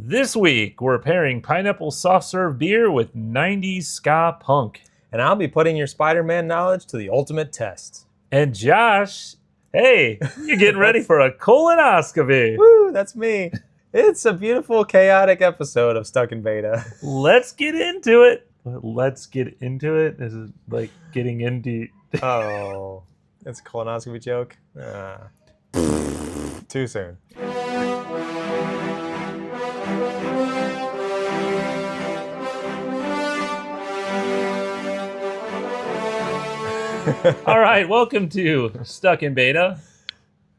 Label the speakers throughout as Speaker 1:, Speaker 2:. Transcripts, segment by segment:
Speaker 1: This week, we're pairing pineapple soft serve beer with 90s ska punk.
Speaker 2: And I'll be putting your Spider-Man knowledge to the ultimate test.
Speaker 1: And Josh, hey, you're getting ready for a colonoscopy.
Speaker 2: Woo, that's me. It's a beautiful, chaotic episode of Stuck in Beta.
Speaker 1: Let's get into it. This is like getting into...
Speaker 2: Oh, it's a colonoscopy joke? Too soon.
Speaker 1: All right, welcome to Stuck in Beta.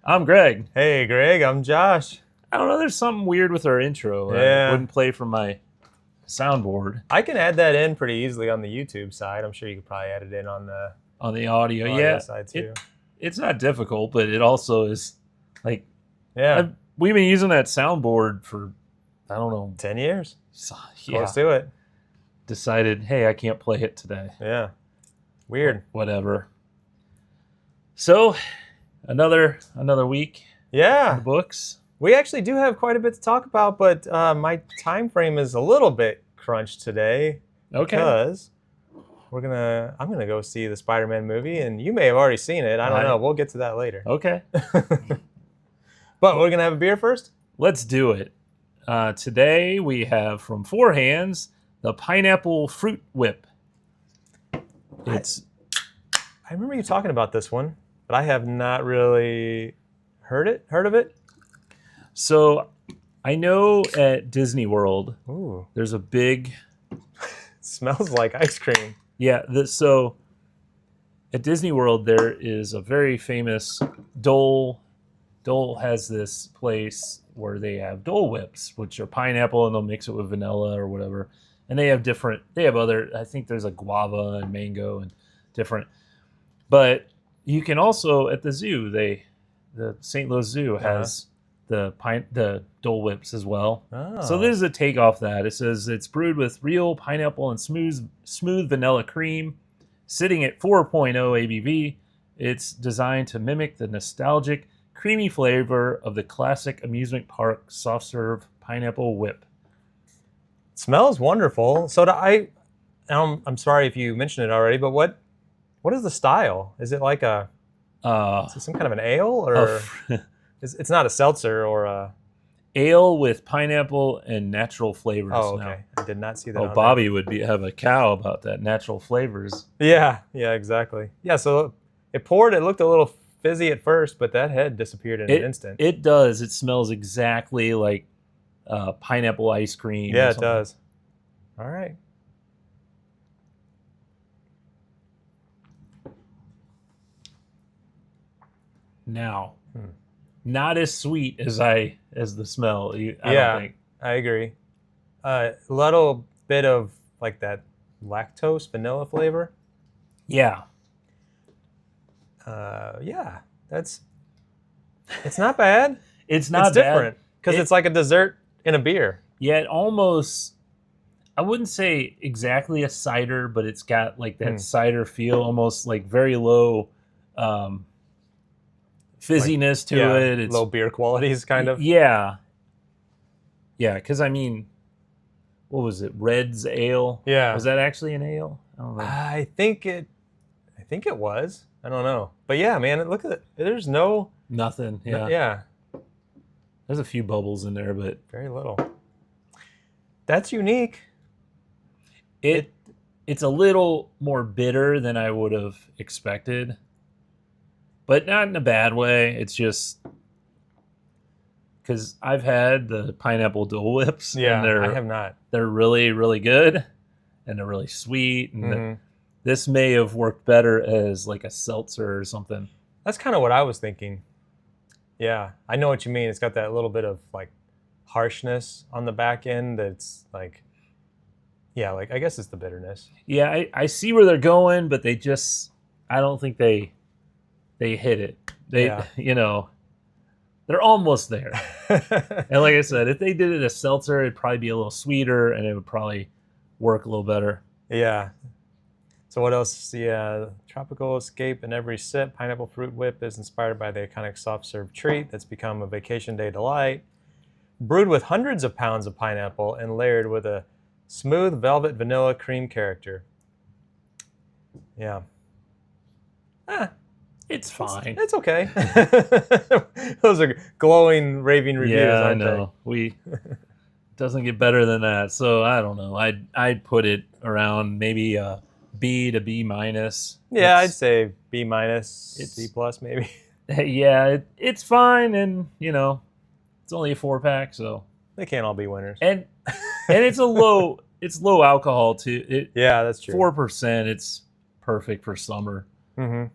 Speaker 1: I'm Greg.
Speaker 2: Hey, Greg, I'm Josh.
Speaker 1: I don't know, there's something weird with our intro.
Speaker 2: Yeah.
Speaker 1: It wouldn't play from my soundboard.
Speaker 2: I can add that in pretty easily on the YouTube side. I'm sure you could probably add it in on the
Speaker 1: audio
Speaker 2: side too.
Speaker 1: It's not difficult, but it also is like,
Speaker 2: yeah,
Speaker 1: we've been using that soundboard for, I don't know,
Speaker 2: 10 years.
Speaker 1: Yeah.
Speaker 2: Close to it.
Speaker 1: Decided, hey, I can't play it today.
Speaker 2: Yeah. Weird.
Speaker 1: Whatever. So, another week.
Speaker 2: Yeah.
Speaker 1: In the books.
Speaker 2: We actually do have quite a bit to talk about, but my time frame is a little bit crunched today.
Speaker 1: Okay.
Speaker 2: Because I'm gonna go see the Spider-Man movie, and you may have already seen it. I don't know. We'll get to that later.
Speaker 1: Okay.
Speaker 2: But we're gonna have a beer first.
Speaker 1: Let's do it. Today we have from Four Hands the Pineapple Fruit Whip.
Speaker 2: I remember you talking about this one, but I have not really heard of it.
Speaker 1: So I know at Disney World,
Speaker 2: Ooh,
Speaker 1: there's a big...
Speaker 2: it smells like ice cream.
Speaker 1: Yeah, so at Disney World, there is a very famous Dole. Dole has this place where they have Dole Whips, which are pineapple, and they'll mix it with vanilla or whatever. And they have other, I think there's a guava and mango and different. But you can also, at the zoo, the St. Louis Zoo has the Dole Whips as well.
Speaker 2: Oh.
Speaker 1: So this is a take off that. It says it's brewed with real pineapple and smooth vanilla cream, sitting at 4.0 ABV. It's designed to mimic the nostalgic, creamy flavor of the classic amusement park soft serve pineapple whip.
Speaker 2: It smells wonderful. So I'm sorry if you mentioned it already, but what is the style? Is it like is it some kind of an ale, or it's not a seltzer or a
Speaker 1: ale with pineapple and natural flavors?
Speaker 2: Oh, okay.
Speaker 1: Now.
Speaker 2: I did not see that.
Speaker 1: Oh, Bobby would have a cow about that natural flavors.
Speaker 2: Yeah, exactly. Yeah, so it poured. It looked a little fizzy at first, but that head disappeared in an instant.
Speaker 1: It does. It smells exactly like pineapple ice cream.
Speaker 2: Yeah, it does. All right.
Speaker 1: Now, not as sweet as the smell. I don't think.
Speaker 2: I agree. A little bit of like that lactose vanilla flavor.
Speaker 1: Yeah.
Speaker 2: It's not bad.
Speaker 1: It's not
Speaker 2: It's different because it's like a dessert in a beer.
Speaker 1: Yeah, it almost, I wouldn't say exactly a cider, but it's got like that cider feel, almost like very low fizziness to it. It's
Speaker 2: low beer qualities, kind of.
Speaker 1: Yeah. Yeah, because I mean, what was it? Red's Ale?
Speaker 2: Yeah.
Speaker 1: Was that actually an ale? I don't know.
Speaker 2: I think it was. I don't know. But yeah, man, look at it. There's
Speaker 1: nothing. Yeah.
Speaker 2: Yeah.
Speaker 1: There's a few bubbles in there, but
Speaker 2: very little. That's unique.
Speaker 1: It's a little more bitter than I would have expected, but not in a bad way. It's just because I've had the pineapple Dole Whips.
Speaker 2: Yeah,
Speaker 1: and
Speaker 2: I have not.
Speaker 1: They're really, really good, and they're really sweet. And this may have worked better as like a seltzer or something.
Speaker 2: That's kind of what I was thinking. Yeah, I know what you mean. It's got that little bit of like harshness on the back end. That's like, yeah, like I guess it's the bitterness.
Speaker 1: Yeah, I see where they're going, but I don't think they hit it. They're almost there. And like I said, if they did it as seltzer, it'd probably be a little sweeter and it would probably work a little better.
Speaker 2: Yeah. So what else? Yeah, tropical escape in every sip. Pineapple Fruit Whip is inspired by the iconic soft serve treat that's become a vacation day delight. brewed with hundreds of pounds of pineapple and layered with a smooth velvet vanilla cream character. Yeah.
Speaker 1: It's fine.
Speaker 2: It's okay. Those are glowing, raving reviews,
Speaker 1: Yeah, I
Speaker 2: aren't
Speaker 1: know. We doesn't get better than that. So I don't know. I'd put it around maybe a B to B minus.
Speaker 2: they? Yeah, I'd
Speaker 1: It's,
Speaker 2: say B minus, C plus maybe.
Speaker 1: yeah, it's fine, and it's only a 4-pack, so
Speaker 2: They can't all be winners.
Speaker 1: and it's low alcohol too.
Speaker 2: Yeah, that's true.
Speaker 1: 4%. It's perfect for summer.
Speaker 2: Mm-hmm.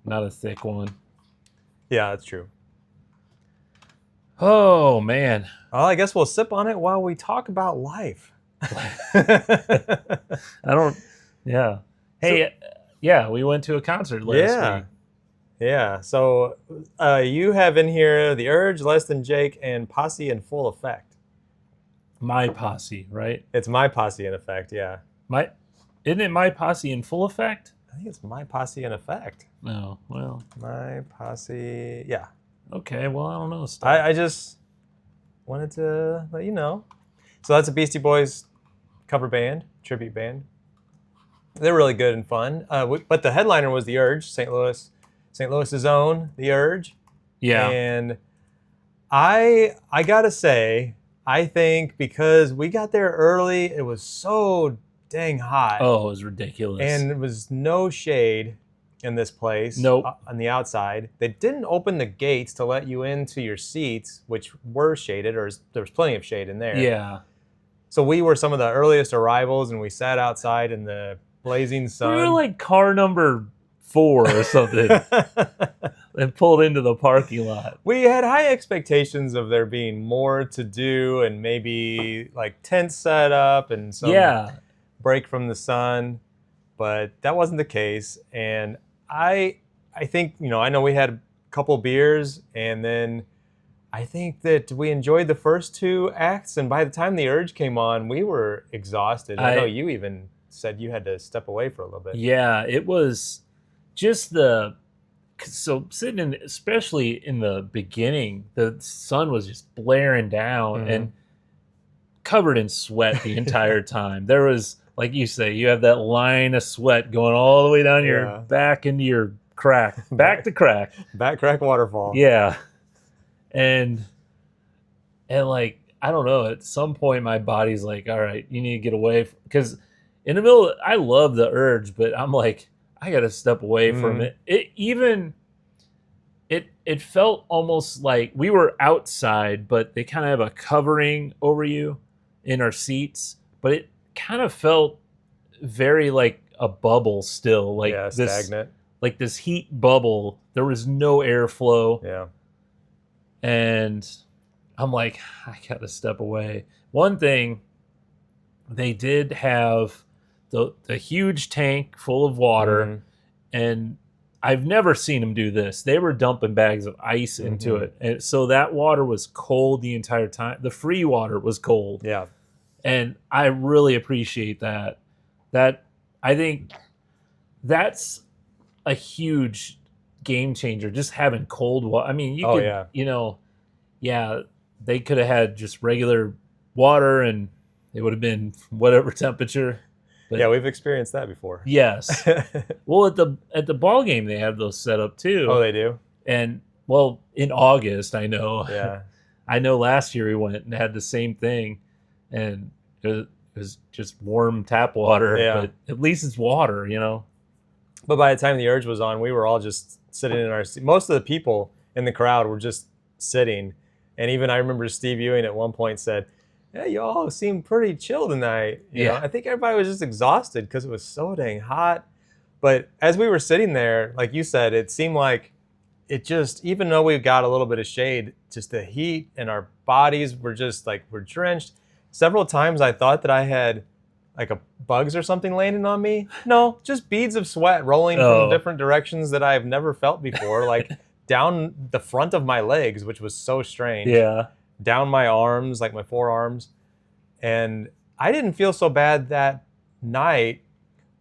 Speaker 1: Not a thick one.
Speaker 2: Yeah, that's true.
Speaker 1: Oh man.
Speaker 2: Well, I guess we'll sip on it while we talk about life.
Speaker 1: I don't. Yeah. Hey. Yeah, we went to a concert last week.
Speaker 2: Yeah. So you have in here The Urge, Less Than Jake, and Posse in Full Effect.
Speaker 1: My Posse, right?
Speaker 2: It's My Posse in Effect, yeah.
Speaker 1: Isn't it My Posse in Full Effect?
Speaker 2: I think it's My Posse in Effect.
Speaker 1: No. Well.
Speaker 2: My Posse, yeah.
Speaker 1: Okay. Well, I don't know.
Speaker 2: I just wanted to let you know. So that's a Beastie Boys cover band, tribute band. They're really good and fun. But the headliner was The Urge, St. Louis's own The Urge.
Speaker 1: Yeah.
Speaker 2: And I gotta say, I think because we got there early, it was so dang hot.
Speaker 1: Oh, it was ridiculous.
Speaker 2: And there was no shade in this place.
Speaker 1: Nope.
Speaker 2: On the outside. They didn't open the gates to let you into your seats, which were shaded, or there was plenty of shade in there.
Speaker 1: Yeah.
Speaker 2: So we were some of the earliest arrivals, and we sat outside in the blazing sun.
Speaker 1: We were like car number 4 or something and pulled into the parking lot.
Speaker 2: We had high expectations of there being more to do and maybe like tent set up and some break from the sun, but that wasn't the case. And I think, I know we had a couple beers, and then I think that we enjoyed the first 2 acts, and by the time The Urge came on, we were exhausted. I know you even said you had to step away for a little bit.
Speaker 1: Yeah, it was just so sitting in, especially in the beginning, the sun was just blaring down and covered in sweat the entire time. There was, like you say, you have that line of sweat going all the way down your back into your crack, back to crack.
Speaker 2: Back crack waterfall.
Speaker 1: Yeah. And like, I don't know, at some point my body's like, all right, you need to get away. Because in the middle, I love The Urge, but I'm like, I got to step away from it. It felt almost like we were outside, but they kind of have a covering over you in our seats. But it kind of felt very like a bubble still. Like
Speaker 2: stagnant.
Speaker 1: Like this heat bubble. There was no airflow.
Speaker 2: Yeah.
Speaker 1: And I'm like, I got to step away. One thing, they did have the huge tank full of water, and I've never seen them do this. They were dumping bags of ice into it. And so that water was cold the entire time. The free water was cold.
Speaker 2: Yeah.
Speaker 1: And I really appreciate that. I think that's a huge game changer, just having cold water. I mean, they could have had just regular water and it would have been whatever temperature. But
Speaker 2: yeah, we've experienced that before.
Speaker 1: Yes. Well, at the ball game they have those set up too.
Speaker 2: Oh, they do?
Speaker 1: And well, in August, I know.
Speaker 2: Yeah.
Speaker 1: I know last year we went and had the same thing, and it was just warm tap water.
Speaker 2: Yeah.
Speaker 1: But at least it's water,
Speaker 2: But by the time The Urge was on, we were all just sitting in our seat. Most of the people in the crowd were just sitting. And even I remember Steve Ewing at one point said, "Yeah, you all seem pretty chill tonight." You know? I think everybody was just exhausted because it was so dang hot. But as we were sitting there, like you said, it seemed like it just, even though we got a little bit of shade, just the heat and our bodies were just like, we're drenched. Several times I thought that I had like bugs or something landing on me. No, just beads of sweat rolling from different directions that I've never felt before, like down the front of my legs, which was so strange.
Speaker 1: Yeah.
Speaker 2: Down my arms, like my forearms. And I didn't feel so bad that night,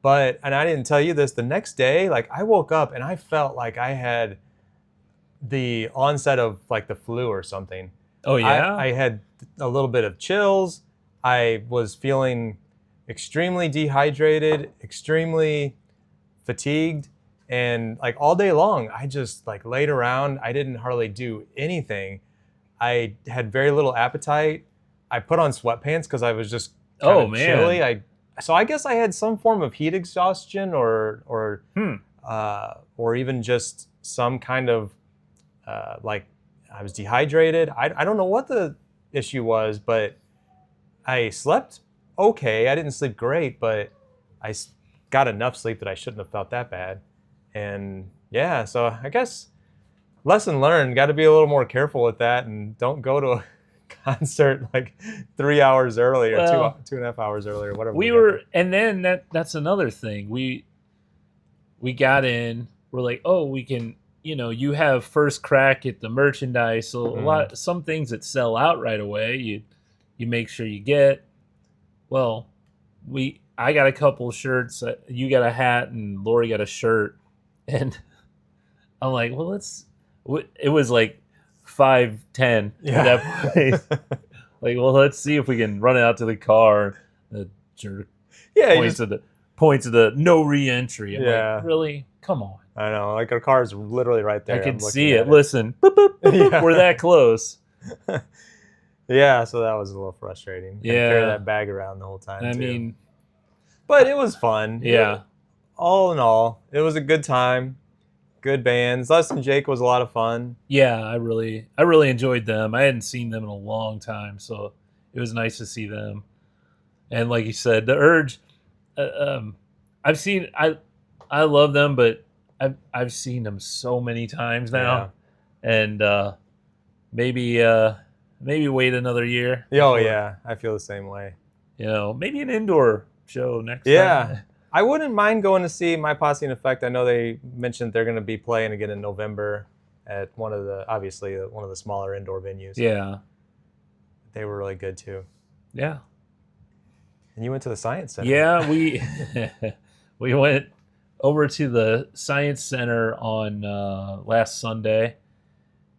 Speaker 2: and I didn't tell you this, the next day, like I woke up and I felt like I had the onset of like the flu or something.
Speaker 1: Oh yeah.
Speaker 2: I had a little bit of chills. I was feeling extremely dehydrated, extremely fatigued, and like all day long, I just like laid around. I didn't hardly do anything. I had very little appetite. I put on sweatpants because I was just kind
Speaker 1: Oh
Speaker 2: of
Speaker 1: man.
Speaker 2: chilly. So I guess I had some form of heat exhaustion, or even just some kind of like I was dehydrated. I don't know what the issue was, but I slept okay. I didn't sleep great, but I got enough sleep that I shouldn't have felt that bad. And yeah, so I guess lesson learned. Got to be a little more careful with that, and don't go to a concert like 3 hours early or
Speaker 1: Well,
Speaker 2: 2.5 hours early or whatever.
Speaker 1: we were, and then that's another thing. We got in. We're like, oh, we can. You have first crack at the merchandise. So some things that sell out right away, you make sure you get. Well, I got a couple of shirts. You got a hat, and Lori got a shirt, and I'm like, well, It was like 5:10 at that point. Like, well, let's see if we can run it out to the car. The jerk points at the no re-entry. I'm like, really? Come on.
Speaker 2: I know. Like our car is literally right there.
Speaker 1: I can see it. Listen, boop, boop, boop, boop. We're that close.
Speaker 2: Yeah, so that was a little frustrating.
Speaker 1: Yeah,
Speaker 2: carry that bag around the whole time.
Speaker 1: I mean,
Speaker 2: but it was fun.
Speaker 1: Yeah.
Speaker 2: All in all, it was a good time. Good bands. Les and Jake was a lot of fun.
Speaker 1: Yeah, I really enjoyed them. I hadn't seen them in a long time, so it was nice to see them. And like you said, the Urge, I've seen. I love them, but I've seen them so many times now, and maybe wait another year.
Speaker 2: Oh yeah, I feel the same way.
Speaker 1: Maybe an indoor show next time.
Speaker 2: Yeah. I wouldn't mind going to see My Posse in Effect. I know they mentioned they're going to be playing again in November at one of the smaller indoor venues.
Speaker 1: Yeah.
Speaker 2: They were really good too.
Speaker 1: Yeah.
Speaker 2: And you went to the Science Center.
Speaker 1: Yeah, we went over to the Science Center on last Sunday.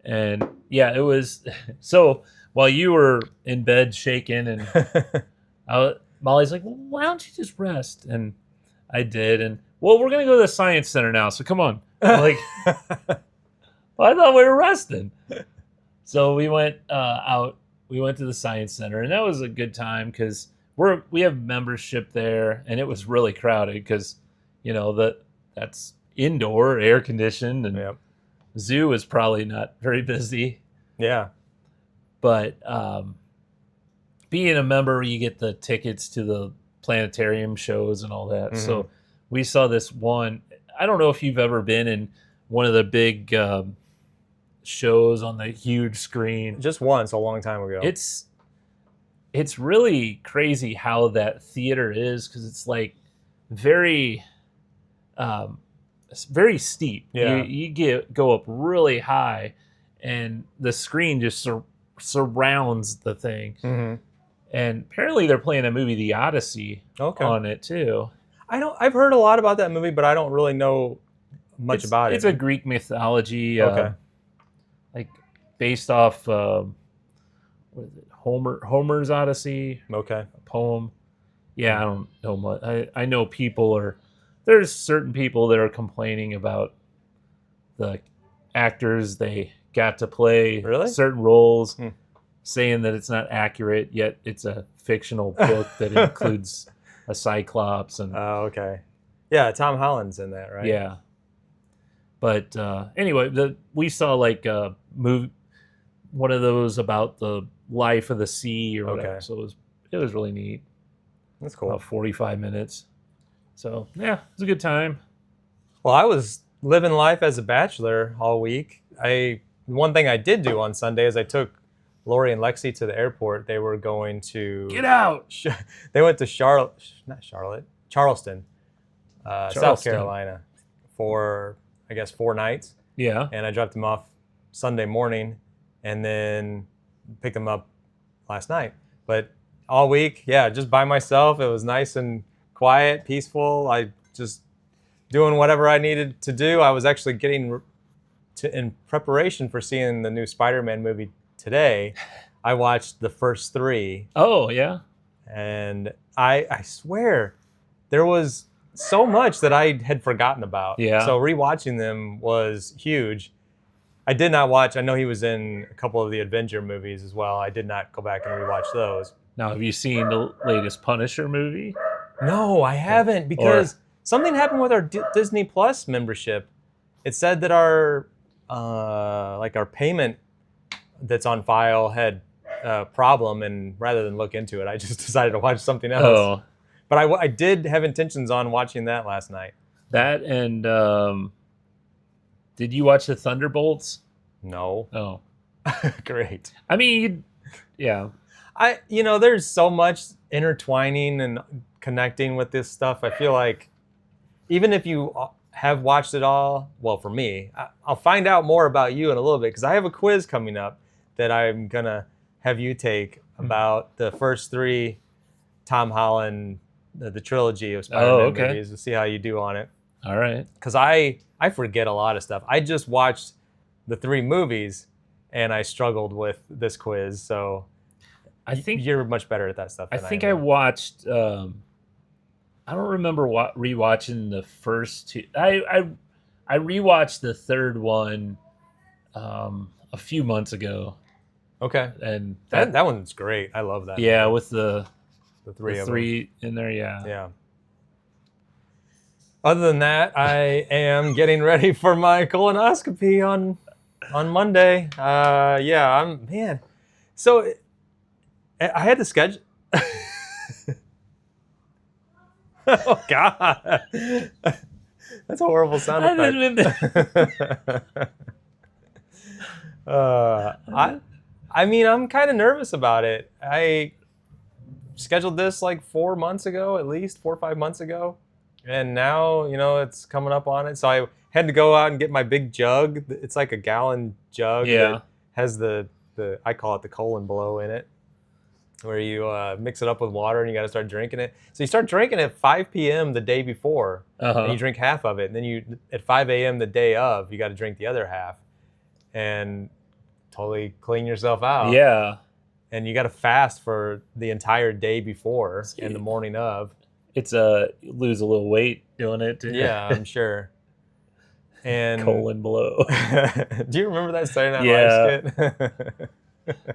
Speaker 1: And yeah, it was so while you were in bed shaking and Molly's like, well, why don't you just rest? And I did, and well, we're gonna go to the Science Center now, so come on. I'm like, well, I thought we were resting. So we went out. We went to the Science Center, and that was a good time because we have membership there, and it was really crowded because that's indoor, air conditioned, and zoo is probably not very busy.
Speaker 2: Yeah,
Speaker 1: but being a member, you get the tickets to the planetarium shows and all that. Mm-hmm. So we saw this one. I don't know if you've ever been in one of the big shows on the huge screen.
Speaker 2: Just once, a long time ago.
Speaker 1: It's really crazy how that theater is because it's like very very steep.
Speaker 2: Yeah.
Speaker 1: You go up really high, and the screen just surrounds the thing.
Speaker 2: Mm-hmm.
Speaker 1: And apparently they're playing a movie, The Odyssey, on it too.
Speaker 2: I've heard a lot about that movie, but I don't really know much about it.
Speaker 1: It's a Greek mythology, like based off what is it, Homer's Odyssey.
Speaker 2: Okay.
Speaker 1: A poem. Yeah, I don't know much. I know there's certain people that are complaining about the actors they got to play certain roles. Saying that it's not accurate, yet it's a fictional book that includes a Cyclops. And
Speaker 2: okay. Yeah, Tom Holland's in that, right?
Speaker 1: Yeah. But anyway, we saw like a movie, one of those about the life of the sea or whatever. So it was really neat.
Speaker 2: That's cool.
Speaker 1: About 45 minutes. So yeah, it was a good time.
Speaker 2: Well, I was living life as a bachelor all week. One thing I did do on Sunday is I took Lori and Lexi to the airport. They were going to
Speaker 1: get out.
Speaker 2: They went to Charleston, South Carolina, for I guess 4 nights.
Speaker 1: Yeah.
Speaker 2: And I dropped them off Sunday morning, and then picked them up last night. But all week, just by myself. It was nice and quiet, peaceful. I just doing whatever I needed to do. I was actually getting in preparation for seeing the new Spider-Man movie today, I watched the first 3,
Speaker 1: Oh yeah.
Speaker 2: and I swear there was so much that I had forgotten about.
Speaker 1: Yeah.
Speaker 2: So rewatching them was huge. I did not watch. I know he was in a couple of the Avenger movies as well. I did not go back and rewatch those.
Speaker 1: Now, have you seen the latest Punisher movie?
Speaker 2: No, I haven't, because something happened with our Disney Plus membership. It said that our our payment that's on file had a problem, and rather than look into it, I just decided to watch something else.
Speaker 1: Oh,
Speaker 2: But I did have intentions on watching that last night.
Speaker 1: that and did you watch the Thunderbolts?
Speaker 2: No.
Speaker 1: Oh,
Speaker 2: Great.
Speaker 1: I mean, yeah.
Speaker 2: There's so much intertwining and connecting with this stuff. I feel like even if you have watched it all, well, for me, I'll find out more about you in a little bit, because I have a quiz coming up that I'm gonna have you take about the first 3 Tom Holland, the trilogy of Spider-Man movies, to see how you do on it.
Speaker 1: All right.
Speaker 2: Because I forget a lot of stuff. I just watched the 3 movies, and I struggled with this quiz. So
Speaker 1: I think
Speaker 2: you're much better at that stuff
Speaker 1: I
Speaker 2: than
Speaker 1: think
Speaker 2: I
Speaker 1: I
Speaker 2: am.
Speaker 1: watched. I don't remember rewatching the first 2. I rewatched the third one a few months ago,
Speaker 2: Okay.
Speaker 1: and
Speaker 2: That one's great. I love that.
Speaker 1: yeah,
Speaker 2: movie.
Speaker 1: with the
Speaker 2: 3 of them.
Speaker 1: 3 in there. Yeah.
Speaker 2: Yeah. Other than that, I am getting ready for my colonoscopy on Monday. Man. So I had to schedule. Oh God, that's a horrible sound
Speaker 1: I
Speaker 2: effect.
Speaker 1: didn't-
Speaker 2: I mean, I'm kind of nervous about it. I scheduled this like 4 months ago, at least 4 or 5 months ago, and now it's coming up on it. So I had to go out and get my big jug. It's like a gallon jug.
Speaker 1: Yeah.
Speaker 2: That has the I call it the colon blow in it, where you mix it up with water and you got to start drinking it. So you start drinking at 5 p.m. the day before, and you drink half of it. And then you at 5 a.m. the day of, you got to drink the other half, and totally clean yourself out.
Speaker 1: Yeah.
Speaker 2: And you got to fast for the entire day before and the morning of.
Speaker 1: It's lose a little weight doing it too.
Speaker 2: Yeah, I'm sure. And
Speaker 1: colon blow.
Speaker 2: Do you remember that Saturday Night Live skit?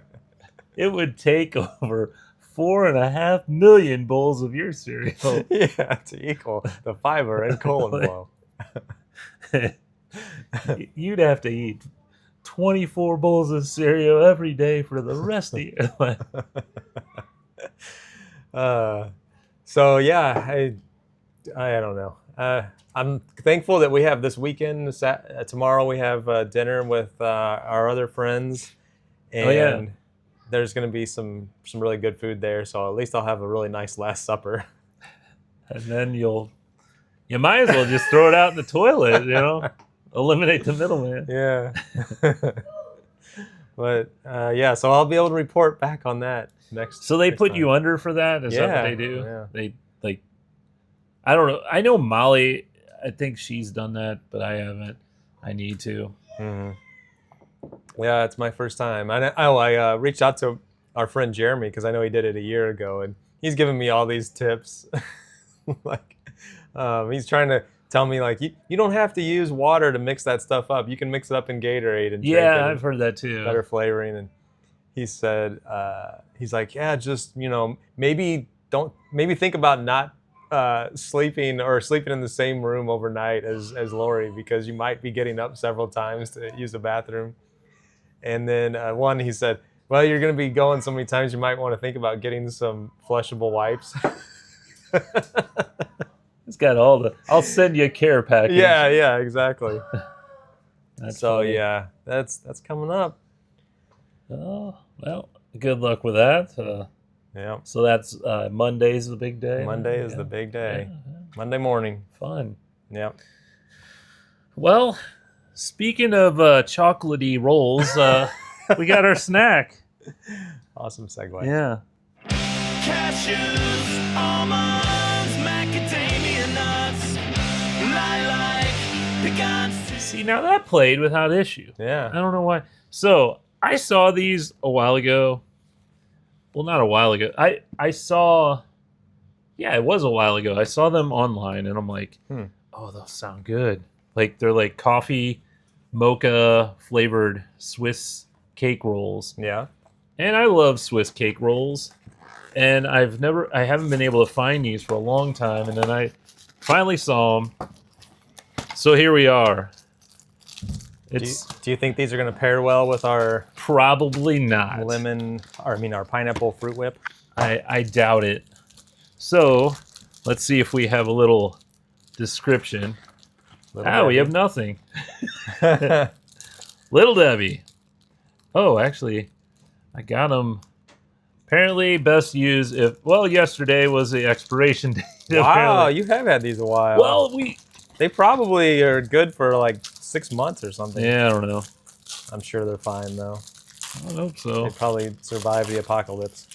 Speaker 1: It would take over 4.5 million bowls of your cereal.
Speaker 2: Yeah, to equal the fiber and colon blow.
Speaker 1: You'd have to eat 24 bowls of cereal every day for the rest of your life.
Speaker 2: So yeah, I don't know. I'm thankful that we have this weekend. Tomorrow we have dinner with our other friends, and there's going to be some really good food there. So at least I'll have a really nice last supper.
Speaker 1: And then you might as well just throw it out in the toilet, eliminate the middleman.
Speaker 2: Yeah. But so I'll be able to report back on that next.
Speaker 1: So they
Speaker 2: next
Speaker 1: put
Speaker 2: time.
Speaker 1: you under for that? Is that what they do?
Speaker 2: Yeah.
Speaker 1: They I don't know. I know Molly. I think she's done that, but I haven't. I need to.
Speaker 2: Mm-hmm. Yeah, it's my first time. I reached out to our friend Jeremy because I know he did it a year ago, and he's giving me all these tips. He's trying to tell me you don't have to use water to mix that stuff up. You can mix it up in Gatorade and drink it.
Speaker 1: I've heard that too.
Speaker 2: Better flavoring. And he said he's like, just maybe think about not sleeping in the same room overnight as Lori, because you might be getting up several times to use the bathroom. And then he said, well, you're going to be going so many times you might want to think about getting some flushable wipes.
Speaker 1: It's got all I'll send you a care package.
Speaker 2: Yeah, exactly.
Speaker 1: That's
Speaker 2: so
Speaker 1: funny.
Speaker 2: yeah, that's coming up.
Speaker 1: Oh, well, good luck with that.
Speaker 2: Yeah.
Speaker 1: So that's Monday's the big day.
Speaker 2: Monday is the big day.
Speaker 1: Yeah.
Speaker 2: Monday morning.
Speaker 1: Fun.
Speaker 2: Yeah.
Speaker 1: Well, speaking of chocolatey rolls, we got our snack.
Speaker 2: Awesome segue.
Speaker 1: Yeah.
Speaker 3: Cashews, almonds, macadamia nuts, lilac, pecans.
Speaker 1: See, now that played without issue. I
Speaker 2: Yeah.
Speaker 1: don't know why. So I saw these a while ago. Well, not a while ago. I saw. Yeah, it was a while ago. I saw them online, and I'm like, oh, those sound good. Like they're like coffee, mocha flavored Swiss cake rolls.
Speaker 2: Yeah.
Speaker 1: And I love Swiss cake rolls. And I haven't been able to find these for a long time. And then I finally saw them. So here we are.
Speaker 2: Do you think these are going to pair well with our
Speaker 1: probably not
Speaker 2: our pineapple fruit whip?
Speaker 1: I doubt it. So let's see if we have a little description. We have nothing. Little Debbie. Oh, actually, I got them. Apparently, best use yesterday was the expiration date.
Speaker 2: Wow,
Speaker 1: apparently.
Speaker 2: you have had these a while.
Speaker 1: Well,
Speaker 2: they probably are good for like 6 months or something.
Speaker 1: Yeah, I don't know.
Speaker 2: I'm sure they're fine though.
Speaker 1: I hope so.
Speaker 2: They probably survived the apocalypse.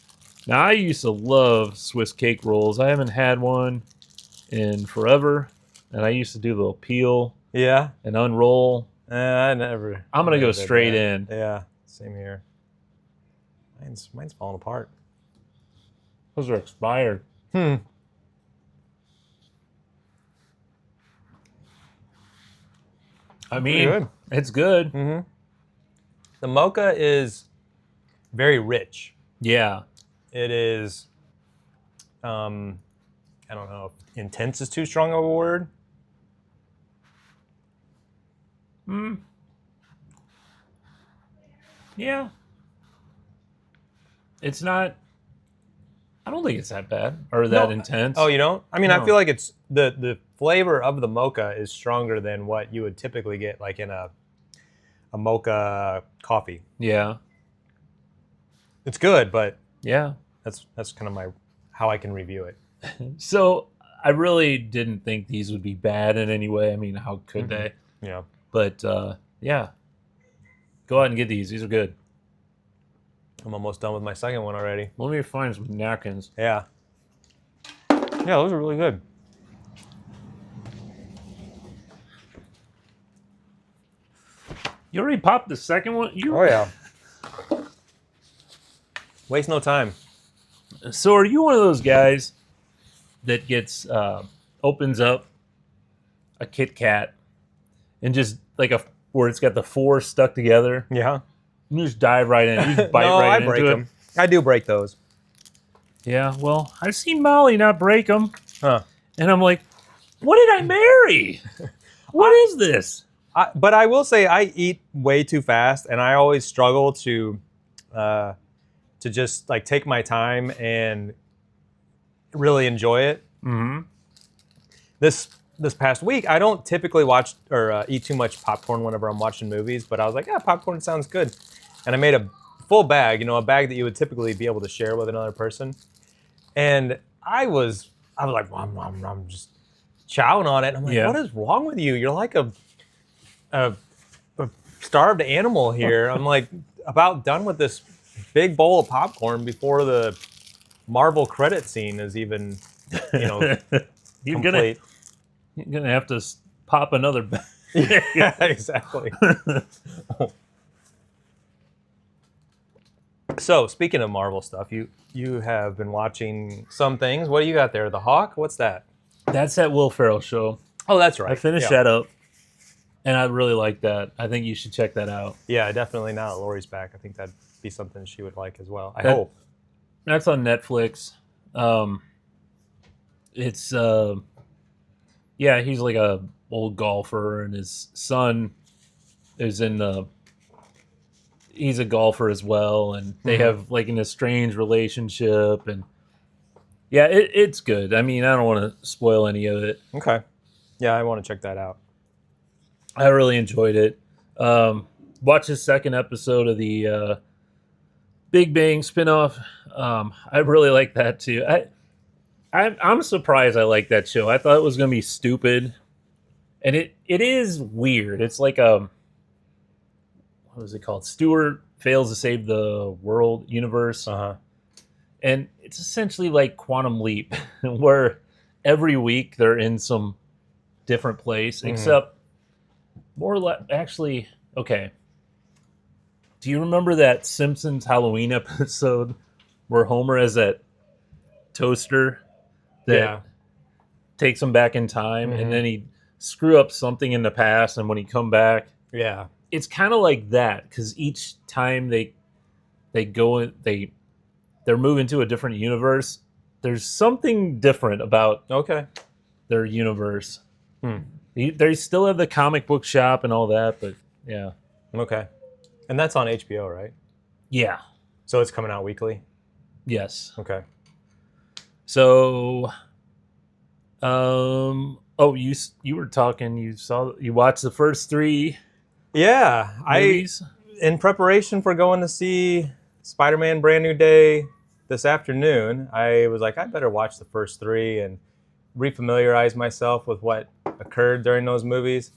Speaker 1: Now, I used to love Swiss cake rolls. I haven't had one in forever, and I used to do the little peel
Speaker 2: Yeah.
Speaker 1: and unroll.
Speaker 2: I never.
Speaker 1: I'm gonna go
Speaker 2: did
Speaker 1: straight
Speaker 2: that.
Speaker 1: in.
Speaker 2: Yeah, same here. Mine's falling apart.
Speaker 1: Those are expired.
Speaker 2: Hmm.
Speaker 1: I mean,
Speaker 2: good.
Speaker 1: it's good.
Speaker 2: Mm-hmm. The mocha is very rich.
Speaker 1: Yeah.
Speaker 2: It is. I don't know if intense is too strong of a word.
Speaker 1: Yeah. It's not. I don't think it's that bad or that intense.
Speaker 2: Oh, you don't? I mean,
Speaker 1: No.
Speaker 2: I feel like it's the flavor of the mocha is stronger than what you would typically get like in a mocha coffee.
Speaker 1: Yeah.
Speaker 2: It's good, but
Speaker 1: Yeah.
Speaker 2: that's kind of how I can review it.
Speaker 1: So I really didn't think these would be bad in any way. I mean, how could they?
Speaker 2: Yeah.
Speaker 1: But yeah. Go out and get these. These are good.
Speaker 2: I'm almost done with my second one already.
Speaker 1: Let me find some napkins.
Speaker 2: Yeah. Yeah, those are really good.
Speaker 1: You already popped the second one?
Speaker 2: Oh yeah. Waste no time.
Speaker 1: So are you one of those guys that gets opens up a Kit Kat and just like where it's got the four stuck together?
Speaker 2: Yeah.
Speaker 1: You just dive right in. You just bite
Speaker 2: No,
Speaker 1: right
Speaker 2: I
Speaker 1: into
Speaker 2: break
Speaker 1: it.
Speaker 2: them. I do break those.
Speaker 1: Yeah, well, I've seen Molly not break them,
Speaker 2: Huh.
Speaker 1: and I'm like, what did I marry? What is this?
Speaker 2: But I will say I eat way too fast, and I always struggle to just like take my time and really enjoy it.
Speaker 1: Mm-hmm.
Speaker 2: This past week, I don't typically watch or eat too much popcorn whenever I'm watching movies, but I was like, yeah, popcorn sounds good, and I made a full bag, a bag that you would typically be able to share with another person, and I was like, I'm just chowing on it. And I'm like, What is wrong with you? You're like a starved animal here. I'm like about done with this big bowl of popcorn before the Marvel credit scene is even,
Speaker 1: You're
Speaker 2: complete.
Speaker 1: gonna have to pop another bag.
Speaker 2: Yeah, exactly. So speaking of Marvel stuff, you have been watching some things. What do you got there? The Hawk? What's that?
Speaker 1: That's that Will Ferrell show.
Speaker 2: Oh, that's right.
Speaker 1: I finished that up, and I really like that. I think you should check that out.
Speaker 2: Yeah, definitely. Now that Lori's back, I think that'd be something she would like as well. I
Speaker 1: That-
Speaker 2: hope.
Speaker 1: That's on Netflix. It's he's like a old golfer, and his son is he's a golfer as well, and they have like an estranged relationship, and it's good. I mean, I don't want to spoil any of it.
Speaker 2: Okay. Yeah, I want to check that out.
Speaker 1: I really enjoyed it. Watch the second episode of the Big Bang spinoff. I really like that too. I'm surprised I like that show. I thought it was going to be stupid, and it is weird. It's like what was it called? Stewart Fails to Save the World universe.
Speaker 2: Uh-huh.
Speaker 1: And it's essentially like Quantum Leap, where every week they're in some different place, except more or less, actually, okay. Do you remember that Simpsons Halloween episode where Homer has that toaster that
Speaker 2: Yeah.
Speaker 1: takes him back in time,
Speaker 2: Mhm.
Speaker 1: and then he screw up something in the past, and when he come back,
Speaker 2: Yeah.
Speaker 1: it's kind of like that because each time they go in, they're moving to a different universe. There's something different about
Speaker 2: Okay.
Speaker 1: their universe.
Speaker 2: Hmm.
Speaker 1: They still have the comic book shop and all that, but yeah,
Speaker 2: Okay. And that's on HBO, right?
Speaker 1: yeah,
Speaker 2: So it's coming out weekly?
Speaker 1: yes.
Speaker 2: Okay.
Speaker 1: So, oh, you were talking. You watched the first 3
Speaker 2: Yeah.
Speaker 1: movies.
Speaker 2: In preparation for going to see Spider-Man Brand New Day this afternoon, I was like, I better watch the first 3 and refamiliarize myself with what occurred during those movies.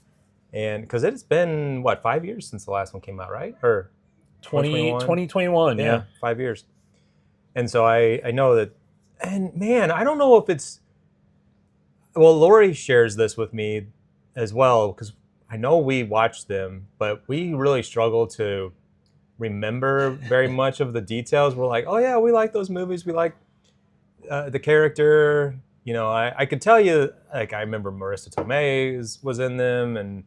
Speaker 2: And because it's been, 5 years since the last one came out, right? Or
Speaker 1: 2021, yeah.
Speaker 2: 5 years. And so I know that, and man, I don't know if it's, well, Lori shares this with me as well, because I know we watched them, but we really struggle to remember very much of the details. We're like, oh yeah, we like those movies. We like the character. You know, I could tell you, like, I remember Marissa Tomei was in them, and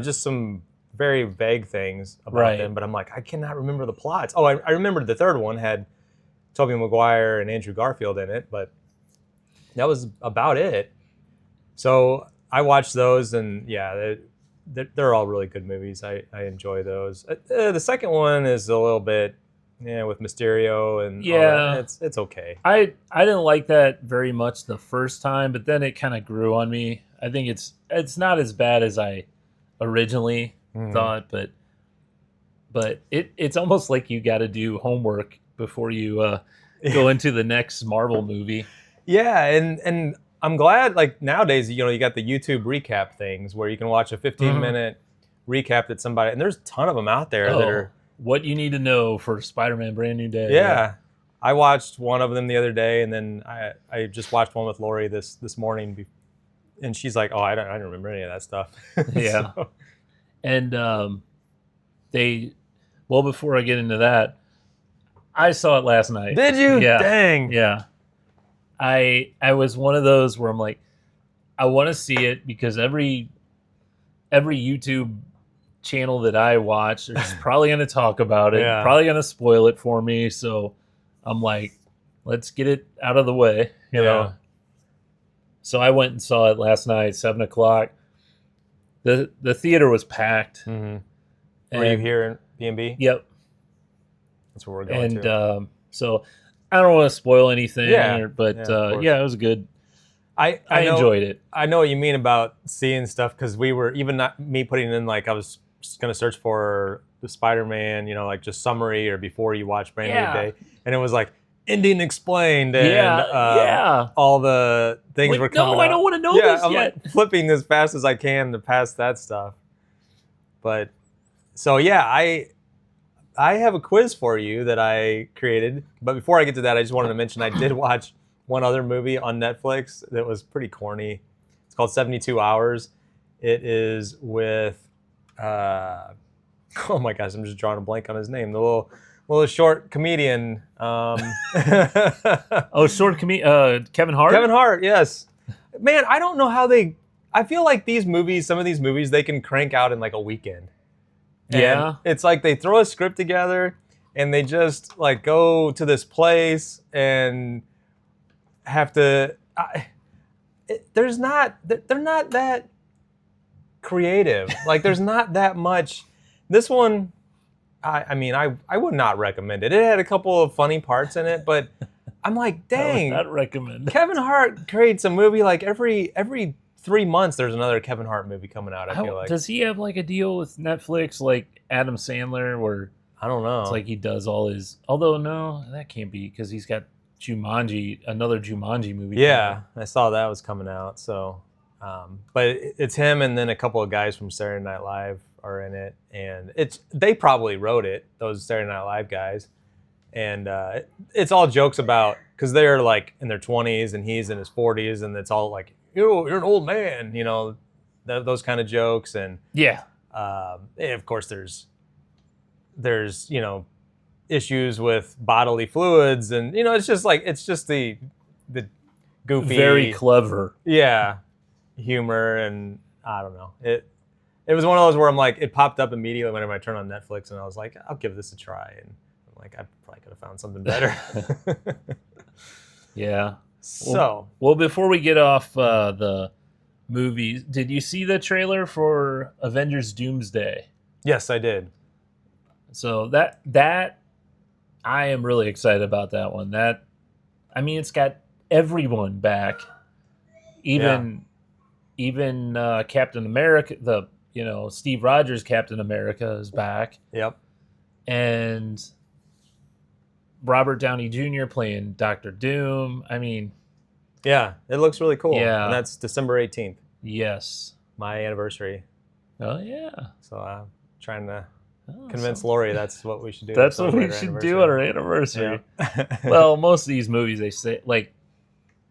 Speaker 2: just some very vague things about them. But I'm like, I cannot remember the plots. Oh, I remembered the third one had Tobey Maguire and Andrew Garfield in it, but that was about it. So I watched those, and yeah, they're all really good movies. I enjoy those. The second one is a little bit, with Mysterio and all that. It's okay.
Speaker 1: I didn't like that very much the first time, but then it kind of grew on me. I think it's not as bad as I originally thought, but it's almost like you got to do homework before you go into the next Marvel movie.
Speaker 2: Yeah, and I'm glad, like, nowadays, you got the YouTube recap things where you can watch a 15-minute recap that somebody, and there's a ton of them out there that are
Speaker 1: what you need to know for Spider-Man Brand New Day.
Speaker 2: Yeah. I watched one of them the other day, and then I just watched one with Lori this morning, and she's like, oh, I don't remember any of that stuff.
Speaker 1: Yeah. So. And before I get into that, I saw it last night.
Speaker 2: Did you?
Speaker 1: Yeah.
Speaker 2: Dang.
Speaker 1: Yeah. I was one of those where I'm like, I want to see it because every YouTube channel that I watch is probably going to talk about it, probably going to spoil it for me. So I'm like, let's get it out of the way, you know. So I went and saw it last night, 7:00. The theater was packed.
Speaker 2: Mm-hmm. Were you here in B&B?
Speaker 1: Yep.
Speaker 2: That's where we're going to.
Speaker 1: And so I don't want to spoil anything, but it was good. I enjoyed it.
Speaker 2: I know what you mean about seeing stuff, because we were, even not me putting in, like, I was going to search for the Spider-Man, like just summary or before you watch Brand New Day, and it was like ending explained, and all the things were coming.
Speaker 1: No, I don't want to know this
Speaker 2: I'm
Speaker 1: yet.
Speaker 2: like flipping as fast as I can to pass that stuff. But so I have a quiz for you that I created. But before I get to that, I just wanted to mention I did watch one other movie on Netflix that was pretty corny. It's called 72 Hours. It is with, oh my gosh, I'm just drawing a blank on his name. The little short comedian.
Speaker 1: Short comedian, Kevin Hart?
Speaker 2: Kevin Hart, yes. Man, I don't know how I feel like some of these movies, they can crank out in like a weekend. And it's like they throw a script together and they just like go to this place and have to. They're not that creative. Like, there's not that much. This one, I mean, I would not recommend it. It had a couple of funny parts in it, but I'm like, dang.
Speaker 1: I would not recommend it.
Speaker 2: Kevin Hart creates a movie like every 3 months. There's another Kevin Hart movie coming out. I feel like. Does
Speaker 1: he have like a deal with Netflix, like Adam Sandler, where
Speaker 2: I don't know?
Speaker 1: It's like he does all his. Although no, that can't be, because he's got another Jumanji movie.
Speaker 2: Yeah, I saw that was coming out. So, but it's him, and then a couple of guys from Saturday Night Live are in it, and they probably wrote it, those Saturday Night Live guys, and it's all jokes about, because they're like in their 20s and he's in his 40s, and it's all like, you're an old man, those kind of jokes, and of course there's there's, issues with bodily fluids, and it's just the goofy,
Speaker 1: Very clever.
Speaker 2: yeah, humor, and I don't know. It was one of those where I'm like, it popped up immediately whenever I turned on Netflix, and I was like, I'll give this a try, and I'm like, I probably could have found something better.
Speaker 1: Yeah.
Speaker 2: So,
Speaker 1: well, before we get off the movies, did you see the trailer for Avengers Doomsday?
Speaker 2: yes, I did.
Speaker 1: So that I am really excited about that one. It's got everyone back, even Captain America. Steve Rogers Captain America is back,
Speaker 2: Yep.
Speaker 1: and Robert Downey Jr. playing Doctor Doom.
Speaker 2: Yeah, it looks really cool.
Speaker 1: Yeah.
Speaker 2: And that's December 18th,
Speaker 1: Yes.
Speaker 2: my anniversary.
Speaker 1: Oh yeah.
Speaker 2: So I'm trying to
Speaker 1: Oh,
Speaker 2: convince
Speaker 1: so-
Speaker 2: Lori that's what we should do.
Speaker 1: That's what we
Speaker 2: Celebrate our
Speaker 1: should do on our
Speaker 2: anniversary.
Speaker 1: anniversary.
Speaker 2: Yeah.
Speaker 1: Well, most of these movies they say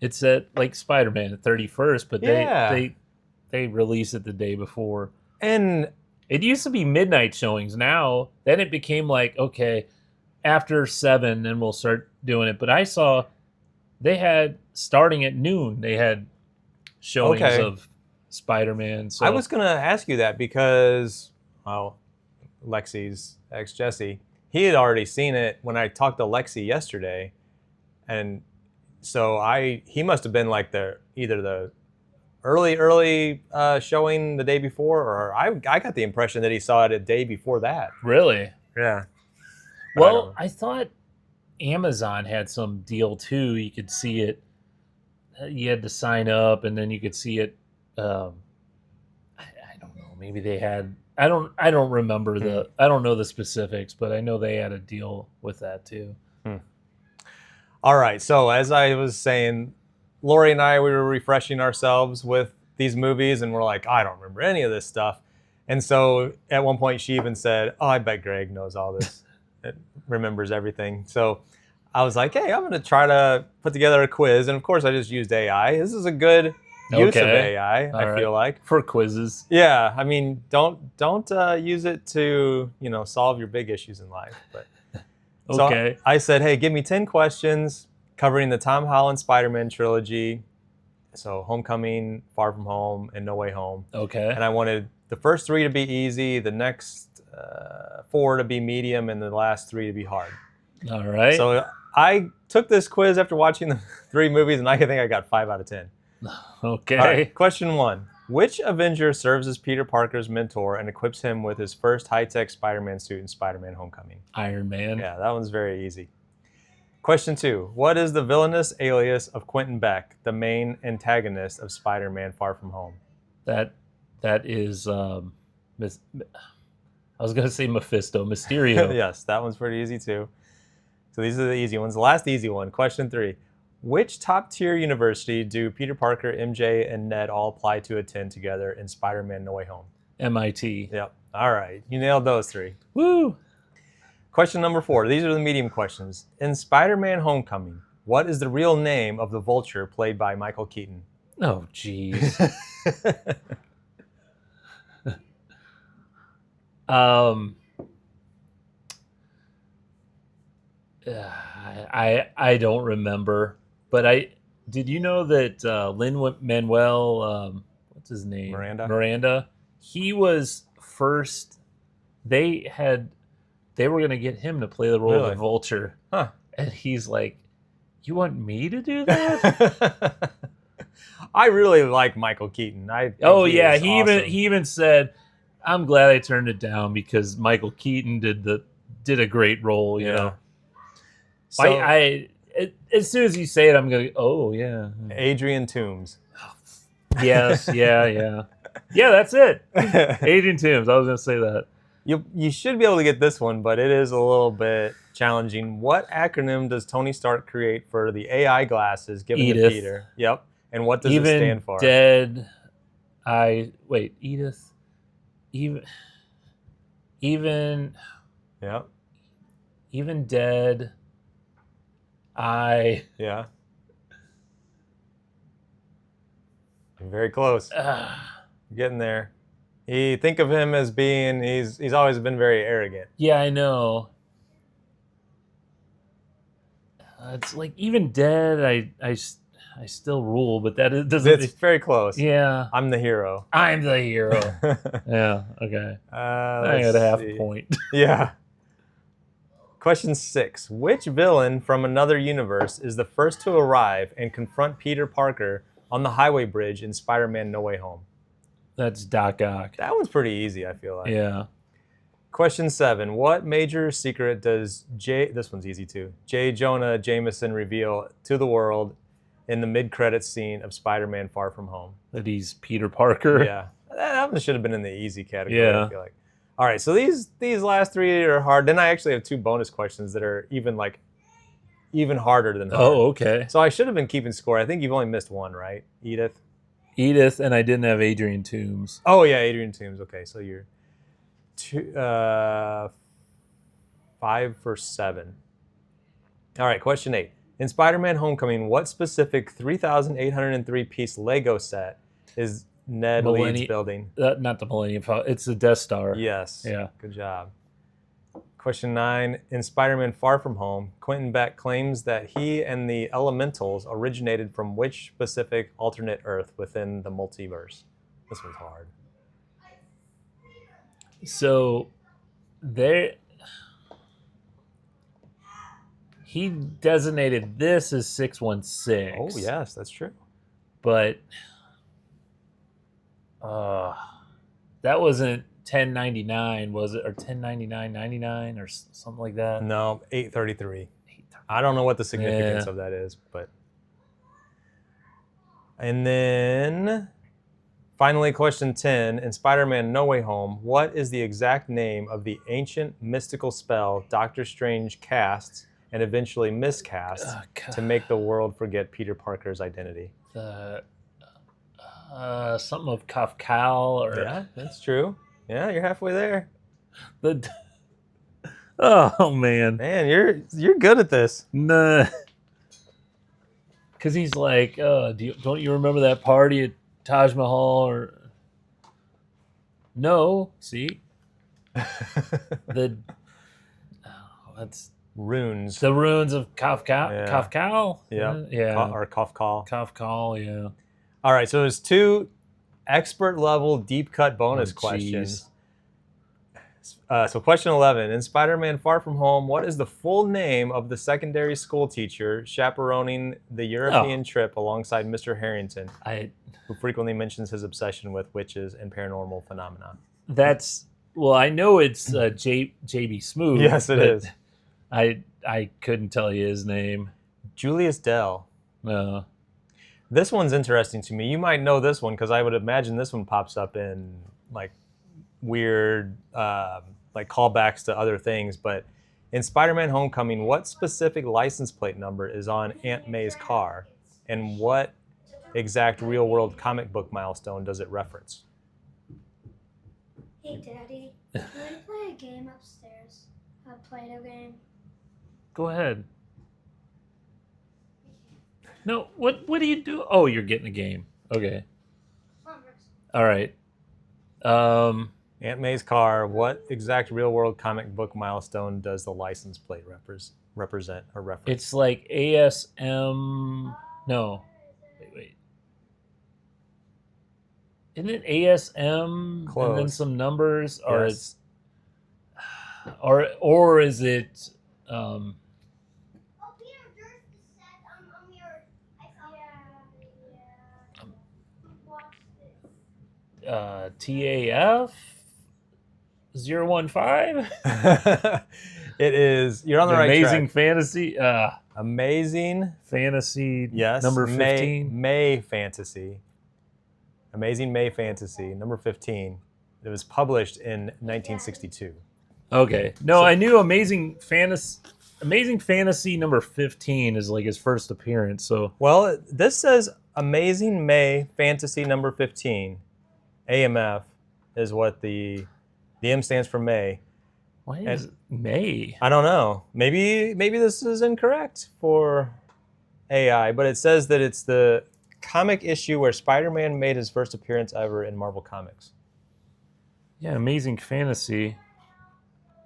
Speaker 1: it's at Spider-Man the 31st, but they release it the day before.
Speaker 2: And
Speaker 1: It used to be midnight showings. Now, then it became like, okay, after 7, then we'll start doing it. But I saw they had starting at noon. They had showings
Speaker 2: Okay.
Speaker 1: of Spider-Man. So
Speaker 2: I was going to ask you that because, well, Lexi's ex Jesse, he had already seen it when I talked to Lexi yesterday, and so he must have been like either the early showing the day before, or I got the impression that he saw it a day before that.
Speaker 1: really.
Speaker 2: Yeah.
Speaker 1: Well, I thought Amazon had some deal too. You could see it. You had to sign up, and then you could see it. I don't know. Maybe they had. I don't remember I don't know the specifics, but I know they had a deal with that too.
Speaker 2: All right. So as I was saying, Lori and I, we were refreshing ourselves with these movies, and we're like, I don't remember any of this stuff. And so at one point, she even said, "Oh, I bet Greg knows all this, it remembers everything." So I was like, "Hey, I'm going to try to put together a quiz." And of course, I just used AI. This is a good use of
Speaker 1: Okay.
Speaker 2: AI.
Speaker 1: All
Speaker 2: I
Speaker 1: right.
Speaker 2: feel like.
Speaker 1: For quizzes.
Speaker 2: Yeah, I mean, don't use it to solve your big issues in life. But
Speaker 1: Okay.
Speaker 2: so I said, hey, give me 10 questions covering the Tom Holland Spider-Man trilogy. So Homecoming, Far From Home, and No Way Home.
Speaker 1: Okay.
Speaker 2: And I wanted the first 3 to be easy, the next 4 to be medium, and the last 3 to be hard.
Speaker 1: All right.
Speaker 2: So I took this quiz after watching the 3 movies, and I think I got 5 out of 10.
Speaker 1: Okay.
Speaker 2: All right, question 1. Which Avenger serves as Peter Parker's mentor and equips him with his first high-tech Spider-Man suit in Spider-Man Homecoming?
Speaker 1: Iron Man.
Speaker 2: Yeah, that one's very easy. Question 2. What is the villainous alias of Quentin Beck, the main antagonist of Spider-Man Far From Home?
Speaker 1: That is I was gonna say Mephisto, Mysterio.
Speaker 2: Yes, that one's pretty easy too. So these are the easy ones. The last easy one, question 3. Which top-tier university do Peter Parker, MJ, and Ned all apply to attend together in Spider-Man No Way Home?
Speaker 1: MIT.
Speaker 2: Yep. All right. You nailed those 3.
Speaker 1: Woo!
Speaker 2: Question number 4. These are the medium questions. In Spider-Man Homecoming, what is the real name of the Vulture played by Michael Keaton?
Speaker 1: Oh, jeez. I don't remember, but did you know that Lin-Manuel what's his name? Miranda. He was first. They were gonna get him to play the role of
Speaker 2: Really?
Speaker 1: the Vulture,
Speaker 2: Huh.
Speaker 1: and he's like, "You want me to do that?"
Speaker 2: I really like Michael Keaton.
Speaker 1: Oh
Speaker 2: think
Speaker 1: yeah,
Speaker 2: is
Speaker 1: he
Speaker 2: awesome.
Speaker 1: even said, "I'm glad I turned it down because Michael Keaton did a great role." You know,
Speaker 2: So,
Speaker 1: as soon as you say it, I'm gonna. Oh yeah,
Speaker 2: Adrian Toomes.
Speaker 1: yes, yeah. That's it. Adrian Toomes. I was gonna say that.
Speaker 2: You should be able to get this one, but it is a little bit challenging. What acronym does Tony Stark create for the AI glasses given
Speaker 1: Edith.
Speaker 2: to Peter? Yep. And what does it
Speaker 1: Even
Speaker 2: stand for?
Speaker 1: dead. Edith.
Speaker 2: Yep.
Speaker 1: Even dead.
Speaker 2: Yeah. You're very close. You're getting there. Think of him as being, he's always been very arrogant.
Speaker 1: Yeah, I know. It's like even dead, I still rule, but doesn't.
Speaker 2: It's very close.
Speaker 1: Yeah,
Speaker 2: I'm the hero.
Speaker 1: I'm the hero. Yeah, okay. I
Speaker 2: Let's
Speaker 1: got a half
Speaker 2: see.
Speaker 1: point.
Speaker 2: Yeah. Question 6. Which villain from another universe is the first to arrive and confront Peter Parker on the highway bridge in Spider-Man No Way Home?
Speaker 1: That's Doc Ock.
Speaker 2: That one's pretty easy, I feel like.
Speaker 1: Yeah.
Speaker 2: Question 7. What major secret does this one's easy too, J. Jonah Jameson reveal to the world in the mid-credits scene of Spider-Man Far From Home?
Speaker 1: That he's Peter Parker.
Speaker 2: Yeah. That one should have been in the easy category,
Speaker 1: Yeah.
Speaker 2: I feel like. All right, so these last 3 are hard. Then I actually have 2 bonus questions that are even harder than hard.
Speaker 1: Oh, okay.
Speaker 2: So I should have been keeping score. I think you've only missed one, right, Edith?
Speaker 1: Edith, and I didn't have Adrian Toomes.
Speaker 2: Oh yeah, Adrian Toomes. Okay, so you're 5 for 7. All right, question 8. In Spider-Man Homecoming, what specific 3,803 piece Lego set is Ned Leeds building?
Speaker 1: Not the Millennium Falcon. It's the Death Star.
Speaker 2: Yes.
Speaker 1: Yeah.
Speaker 2: Good job. Question 9. In Spider-Man Far From Home, Quentin Beck claims that he and the Elementals originated from which specific alternate Earth within the multiverse? This one's hard.
Speaker 1: So, he designated this as 616.
Speaker 2: Oh, yes, that's true.
Speaker 1: But that wasn't 1099, was it? Or 1099.99 or something like that?
Speaker 2: No, 833. I don't know what the significance of that is, but. And then, finally, question 10. In Spider-Man No Way Home, what is the exact name of the ancient mystical spell Doctor Strange casts and eventually miscasts to make the world forget Peter Parker's identity?
Speaker 1: Something of Kafkal or
Speaker 2: Yeah, that's true. Yeah, you're halfway there.
Speaker 1: Oh man,
Speaker 2: you're good at this.
Speaker 1: Nah, because he's like, don't you remember that party at Taj Mahal? Or no, see, that's
Speaker 2: runes.
Speaker 1: The runes of Kafkal.
Speaker 2: Yeah.
Speaker 1: Kafkal.
Speaker 2: Yeah. Or Kafkal.
Speaker 1: Kafkal. Yeah.
Speaker 2: All right, so there's 2 expert level deep cut bonus questions. So question 11, in Spider-Man Far From Home, what is the full name of the secondary school teacher chaperoning the European trip alongside Mr. Harrington, who frequently mentions his obsession with witches and paranormal phenomena?
Speaker 1: I know it's J.B. Smoove.
Speaker 2: Yes, it is.
Speaker 1: I couldn't tell you his name.
Speaker 2: Julius Dell.
Speaker 1: No.
Speaker 2: This one's interesting to me. You might know this one because I would imagine this one pops up in like weird like callbacks to other things. But in Spider-Man Homecoming, what specific license plate number is on Aunt May's car? And what exact real-world comic book milestone does it reference?
Speaker 4: Hey, Daddy, can we play a game upstairs? A Play-Doh game?
Speaker 1: Go ahead. No, what do you do? Oh, you're getting a game. Okay. All right.
Speaker 2: Aunt May's car, what exact real-world comic book milestone does the license plate represent or reference?
Speaker 1: It's like ASM. No. Wait. Isn't it ASM
Speaker 2: Close.
Speaker 1: and then some numbers, or
Speaker 2: Yes.
Speaker 1: or is it TAF 015?
Speaker 2: It is. You're on the right
Speaker 1: Amazing
Speaker 2: track.
Speaker 1: Fantasy.
Speaker 2: Amazing
Speaker 1: Fantasy.
Speaker 2: Yes.
Speaker 1: Number 15.
Speaker 2: May Fantasy. Amazing May Fantasy, number 15. It was published in 1962.
Speaker 1: Okay. No, I knew Amazing Fantasy number 15 is like his first appearance. So
Speaker 2: Well, this says Amazing May Fantasy number 15. AMF is what the M stands for May.
Speaker 1: why is it May?
Speaker 2: I don't know. Maybe this is incorrect for AI, but it says that it's the comic issue where Spider-Man made his first appearance ever in Marvel Comics.
Speaker 1: Yeah, Amazing Fantasy.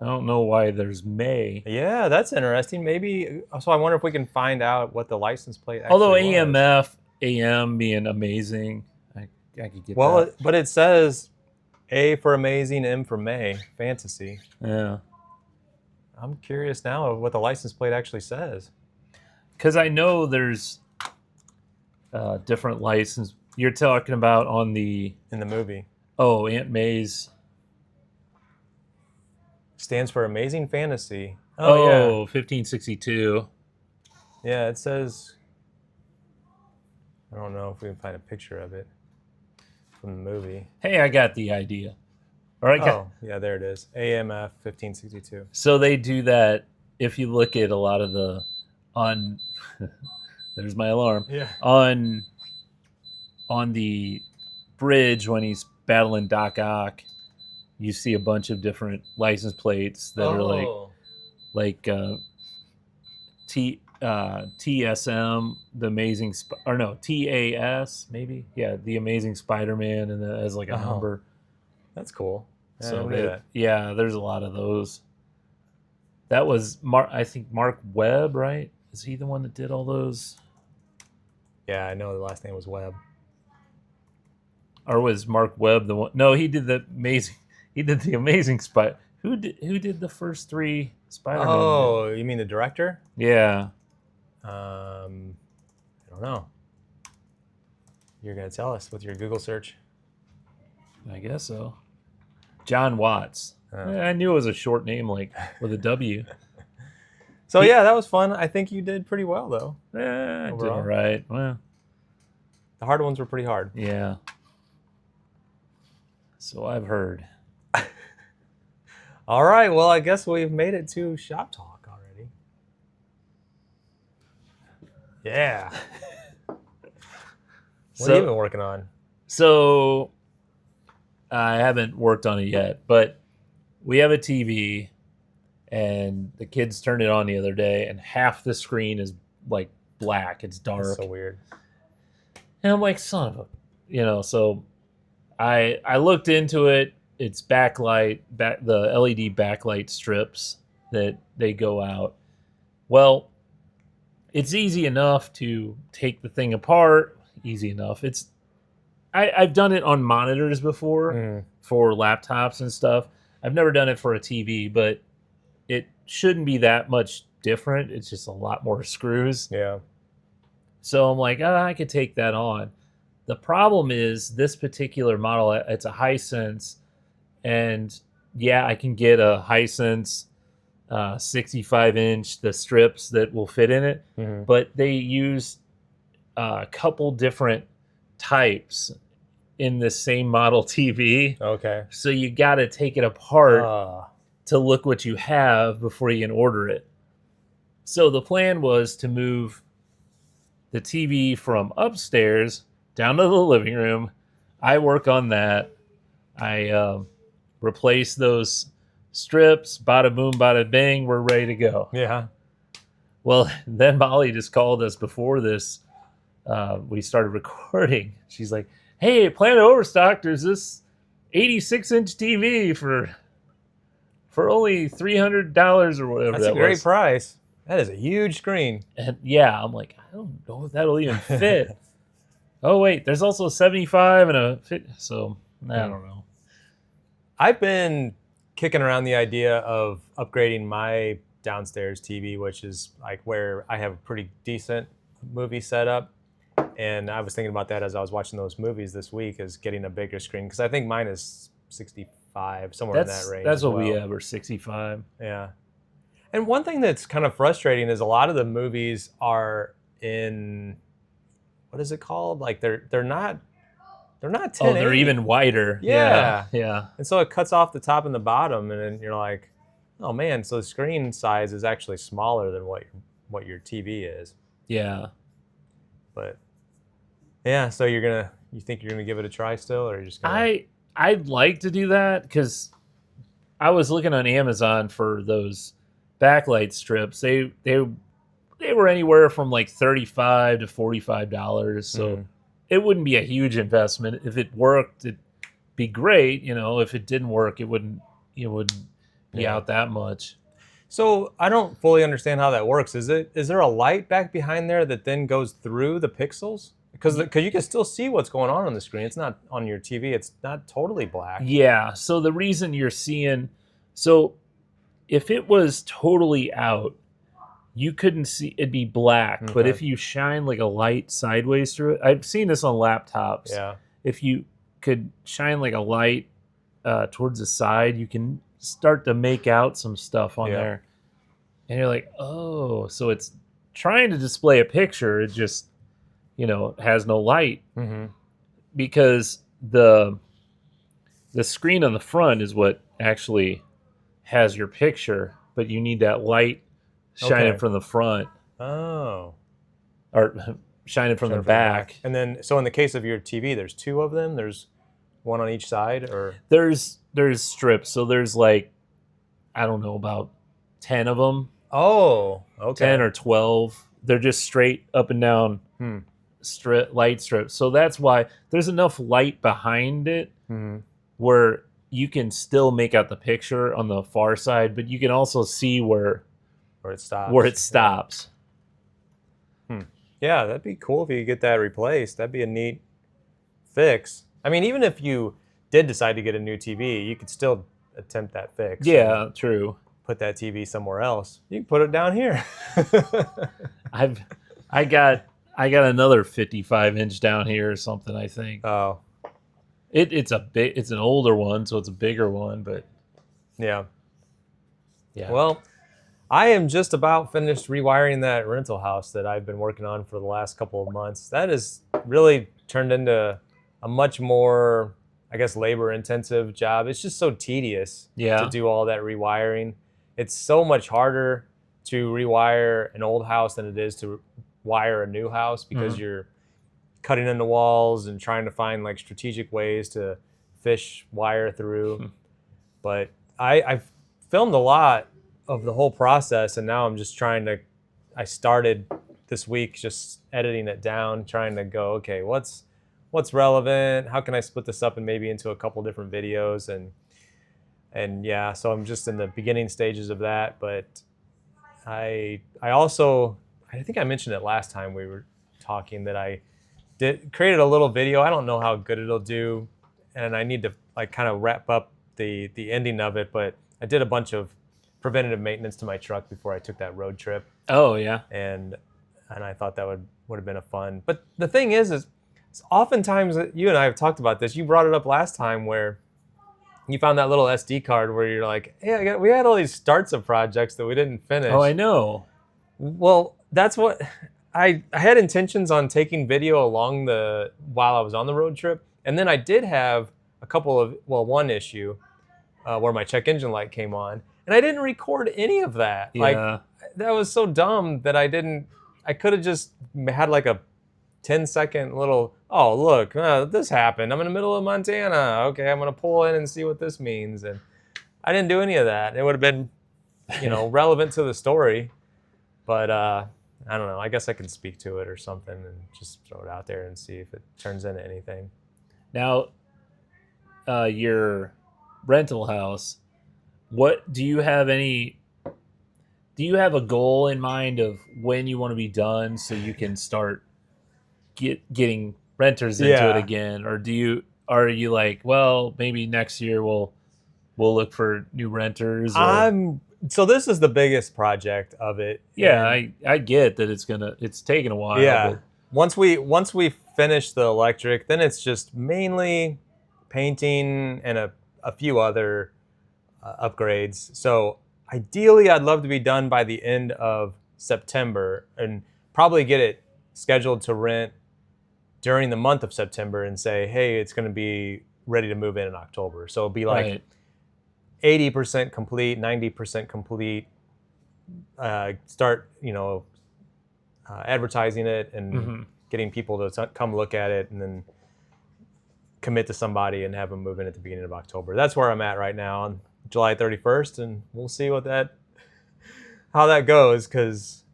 Speaker 1: I don't know why there's May.
Speaker 2: Yeah, that's interesting. Maybe. So I wonder if we can find out what the license plate actually
Speaker 1: Although
Speaker 2: was.
Speaker 1: AMF, AM being amazing, I could get
Speaker 2: Well,
Speaker 1: that.
Speaker 2: but it says A for amazing, M for May, fantasy.
Speaker 1: Yeah.
Speaker 2: I'm curious now of what the license plate actually says.
Speaker 1: Because I know there's different license. You're talking about on the
Speaker 2: In the movie.
Speaker 1: Aunt May's.
Speaker 2: Stands for Amazing Fantasy.
Speaker 1: Oh, 1562.
Speaker 2: Yeah, it says. I don't know if we can find a picture of it from the movie.
Speaker 1: Hey, I got the idea. All right.
Speaker 2: Oh, yeah, there it is. AMF 1562.
Speaker 1: So they do that. If you look at a lot of the on, there's my alarm.
Speaker 2: Yeah.
Speaker 1: On the bridge when he's battling Doc Ock, you see a bunch of different license plates that are like TSM, the Amazing, TAS maybe, yeah, the Amazing Spider-Man, and as like a number.
Speaker 2: That's cool. Yeah,
Speaker 1: So
Speaker 2: I knew that.
Speaker 1: yeah, there's a lot of those. That was I think Mark Webb, right? Is he the one that did all those?
Speaker 2: Yeah, I know the last name was Webb.
Speaker 1: Or was Mark Webb the one? No, he did the Amazing. He did the Amazing Spider. Who did the first 3 Spider-Man?
Speaker 2: Oh, you mean the director?
Speaker 1: Yeah.
Speaker 2: I don't know. You're gonna tell us with your Google search.
Speaker 1: I guess so. John Watts. I knew it was a short name, like with a W.
Speaker 2: So yeah, that was fun. I think you did pretty well though.
Speaker 1: I did
Speaker 2: Overall.
Speaker 1: all right. Well,
Speaker 2: The hard ones were pretty hard.
Speaker 1: yeah. So I've heard.
Speaker 2: All right, well, I guess we've made it to shop talk already. Yeah. What have you been working on?
Speaker 1: So I haven't worked on it yet, but we have a TV, and the kids turned it on the other day, and half the screen is like black. It's dark.
Speaker 2: That's so weird.
Speaker 1: And I'm like, son of a, so I looked into it. It's the LED backlight strips that they go out. Well, it's easy enough to take the thing apart. Easy enough. I've done it on monitors before for laptops and stuff. I've never done it for a TV, but it shouldn't be that much different. It's just a lot more screws.
Speaker 2: Yeah.
Speaker 1: So I'm like, I could take that on. The problem is this particular model, it's a Hisense, and yeah, I can get a Hisense 65-inch, the strips that will fit in it, but they use a couple different types in the same model TV.
Speaker 2: Okay.
Speaker 1: So you got to take it apart to look what you have before you can order it. So the plan was to move the TV from upstairs down to the living room. I work on that. I replace those strips. Bada boom, bada bang. We're ready to go.
Speaker 2: Yeah.
Speaker 1: Well, then Molly just called us before this. We started recording. She's like, "Hey, Planet Overstock, there's this 86-inch TV for only $300 or whatever."
Speaker 2: That's a great price. That is a huge screen.
Speaker 1: And yeah, I'm like, I don't know if that'll even fit. Oh wait, there's also a 75 and a fit. So I don't know.
Speaker 2: I've been kicking around the idea of upgrading my downstairs TV, which is like where I have a pretty decent movie setup. And I was thinking about that as I was watching those movies this week, is getting a bigger screen, because I think mine is 65, somewhere in that range.
Speaker 1: That's what we
Speaker 2: well.
Speaker 1: have, or 65.
Speaker 2: Yeah. And one thing that's kind of frustrating is a lot of the movies are in, what is it called? Like they're not 1080.
Speaker 1: Oh, they're even wider.
Speaker 2: Yeah.
Speaker 1: Yeah.
Speaker 2: And so it cuts off the top and the bottom, and then you're like, oh man, so the screen size is actually smaller than what your TV is.
Speaker 1: Yeah.
Speaker 2: But yeah, so you think you're gonna give it a try still, or you're just gonna...
Speaker 1: I'd like to do that, because I was looking on Amazon for those backlight strips. They were anywhere from like $35 to $45. So it wouldn't be a huge investment. If it worked, be great. You know, if it didn't work, it wouldn't be out that much.
Speaker 2: So I don't fully understand how that works. Is there a light back behind there that then goes through the pixels? Because you can still see what's going on the screen. It's not on your TV. It's not totally black.
Speaker 1: Yeah. So the reason you're seeing, so if it was totally out, you couldn't see, it'd be black.
Speaker 2: Okay.
Speaker 1: But if you shine like a light sideways through it, I've seen this on laptops.
Speaker 2: Yeah.
Speaker 1: If you could shine like a light towards the side, you can start to make out some stuff on there. And you're like, oh, so it's trying to display a picture. It just, has no light.
Speaker 2: Mm-hmm.
Speaker 1: Because the screen on the front is what actually has your picture, but you need that light shining from the front.
Speaker 2: Oh.
Speaker 1: Or shining from the back.
Speaker 2: And then, so in the case of your TV, there's two of them? There's one on each side? Or
Speaker 1: There's strips. So there's like, I don't know, about 10 of them.
Speaker 2: Oh, okay.
Speaker 1: 10 or 12. They're just straight up and down light strips. So that's why there's enough light behind it where you can still make out the picture on the far side, but you can also see where
Speaker 2: it stops. Yeah, that'd be cool if you could get that replaced. That'd be a neat fix. I mean, even if you did decide to get a new TV, you could still attempt that fix.
Speaker 1: Yeah, true.
Speaker 2: Put that TV somewhere else. You can put it down here.
Speaker 1: I got another 55-inch down here or something, I think.
Speaker 2: Oh.
Speaker 1: It's an older one, so it's a bigger one, but
Speaker 2: yeah.
Speaker 1: Yeah.
Speaker 2: Well, I am just about finished rewiring that rental house that I've been working on for the last couple of months. That has really turned into a much more, I guess, labor-intensive job. It's just so tedious to do all that rewiring. It's so much harder to rewire an old house than it is to wire a new house because you're cutting into walls and trying to find like strategic ways to fish wire through. But I've filmed a lot of the whole process, and now I'm just I started this week just editing it down, trying to go, okay, what's relevant? How can I split this up and maybe into a couple different videos? And yeah, so I'm just in the beginning stages of that. But I think I mentioned it last time we were talking that I created a little video. I don't know how good it'll do, and I need to like kind of wrap up the ending of it, but I did a bunch of preventative maintenance to my truck before I took that road trip.
Speaker 1: Oh yeah.
Speaker 2: And I thought that would have been a fun. But the thing is oftentimes, you and I have talked about this. You brought it up last time where you found that little SD card where you're like, hey, we had all these starts of projects that we didn't finish.
Speaker 1: Oh, I know.
Speaker 2: Well, that's what I had intentions on taking video while I was on the road trip. And then I did have one issue where my check engine light came on. And I didn't record any of that.
Speaker 1: Yeah.
Speaker 2: Like, that was so dumb that I could have just had like a 10-second little, oh, look, this happened. I'm in the middle of Montana. Okay, I'm going to pull in and see what this means. And I didn't do any of that. It would have been, relevant to the story. But I don't know. I guess I can speak to it or something and just throw it out there and see if it turns into anything.
Speaker 1: Now, your rental house, do you have a goal in mind of when you want to be done so you can start getting renters into it again? Or are you like, well, maybe next year we'll look for new renters?
Speaker 2: So this is the biggest project of it.
Speaker 1: Yeah, I get that it's taking a while.
Speaker 2: Yeah.
Speaker 1: But
Speaker 2: Once we finish the electric, then it's just mainly painting and a few other upgrades. So ideally, I'd love to be done by the end of September and probably get it scheduled to rent during the month of September and say, hey, it's going to be ready to move in October. So it'll be like 80% complete, 90% complete. Start, advertising it and getting people to come look at it, and then commit to somebody and have them move in at the beginning of October. That's where I'm at right now on July 31st, and we'll see how that goes. Because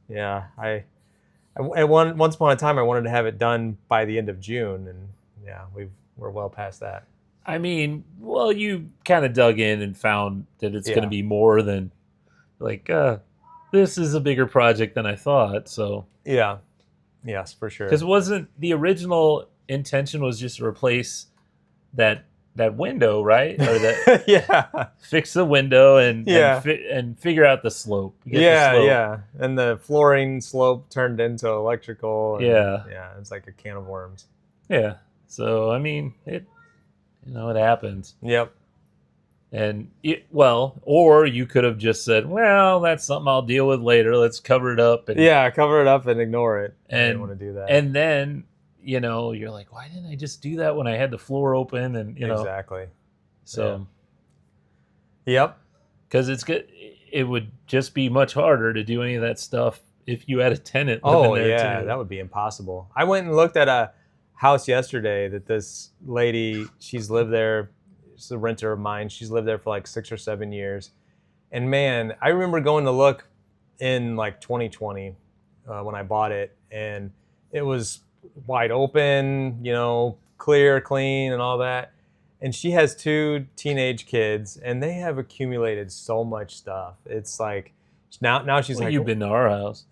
Speaker 2: once upon a time I wanted to have it done by the end of June, and we're well past that.
Speaker 1: I mean, well, you kind of dug in and found that it's going to
Speaker 2: Yeah.
Speaker 1: be more than like this is a bigger project than I thought. So
Speaker 2: Yeah. Yes, for sure.
Speaker 1: because wasn't the original intention was just to replace that window, right? Or that
Speaker 2: yeah.
Speaker 1: fix the window and
Speaker 2: Yeah.
Speaker 1: and figure out the slope. Get the
Speaker 2: Yeah,
Speaker 1: slope.
Speaker 2: yeah. And the flooring slope turned into electrical. And,
Speaker 1: Yeah.
Speaker 2: Yeah, it's like a can of worms.
Speaker 1: Yeah. So I mean, it happens.
Speaker 2: Yep.
Speaker 1: And or you could have just said, "Well, that's something I'll deal with later. Let's cover it up." And,
Speaker 2: Yeah, cover it up and ignore it. I didn't
Speaker 1: And-
Speaker 2: want to do that.
Speaker 1: and then you're like, "Why didn't I just do that when I had the floor open?" And
Speaker 2: Exactly.
Speaker 1: so
Speaker 2: Yep.
Speaker 1: because it's good, it would just be much harder to do any of that stuff if you had a tenant living
Speaker 2: Oh
Speaker 1: there
Speaker 2: yeah,
Speaker 1: too.
Speaker 2: that would be impossible. I went and looked at a house yesterday that this lady, she's lived there. She's a renter of mine. She's lived there for like 6 or 7 years. And man, I remember going to look in like 2020 when I bought it, and it was wide open, clear, clean, and all that. And she has 2 teenage kids, and they have accumulated so much stuff. It's like now she's
Speaker 1: Well,
Speaker 2: like,
Speaker 1: you've been to our house.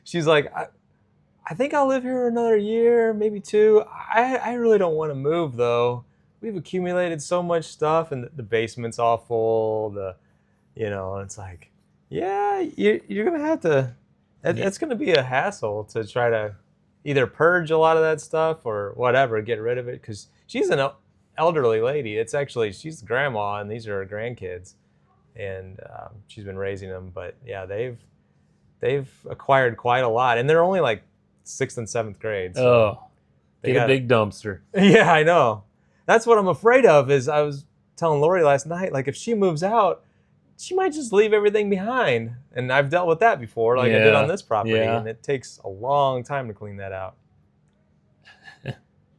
Speaker 2: she's like, I think I'll live here another year, maybe 2. I really don't want to move though. We've accumulated so much stuff, and the basement's all full. And it's like, yeah, you're gonna have to. It's gonna be a hassle to try to either purge a lot of that stuff or whatever, get rid of it, because she's an elderly lady. She's a grandma, and these are her grandkids, and she's been raising them. But yeah, they've acquired quite a lot, and they're only like 6th and 7th grade. So
Speaker 1: Oh,
Speaker 2: they
Speaker 1: get a
Speaker 2: got-
Speaker 1: big dumpster.
Speaker 2: Yeah, I know. That's what I'm afraid of. Is I was telling Lori last night, like if she moves out, she might just leave everything behind. And I've dealt with that before, like I did
Speaker 1: Yeah,
Speaker 2: on this property,
Speaker 1: yeah.
Speaker 2: and it takes a long time to clean that out.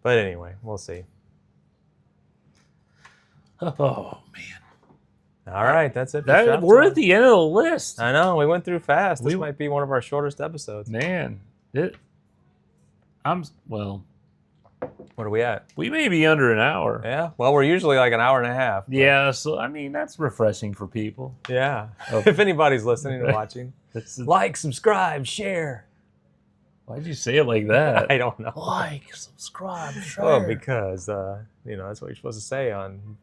Speaker 2: But anyway, we'll see.
Speaker 1: Oh man,
Speaker 2: All right, that's it. For Shop
Speaker 1: we're
Speaker 2: Talk.
Speaker 1: at the end of the list.
Speaker 2: I know we went through fast. This
Speaker 1: We-
Speaker 2: might be one of our shortest episodes.
Speaker 1: Man,
Speaker 2: What are we at?
Speaker 1: we may be under an hour.
Speaker 2: Yeah. Well, we're usually like an hour and a half. but-
Speaker 1: Yeah, so I mean that's refreshing for people.
Speaker 2: Yeah.
Speaker 1: Oh.
Speaker 2: If anybody's listening or watching, like, subscribe, share.
Speaker 1: Why'd you say it like that?
Speaker 2: I don't know.
Speaker 1: Like, subscribe, share.
Speaker 2: Well, because that's what you're supposed to say on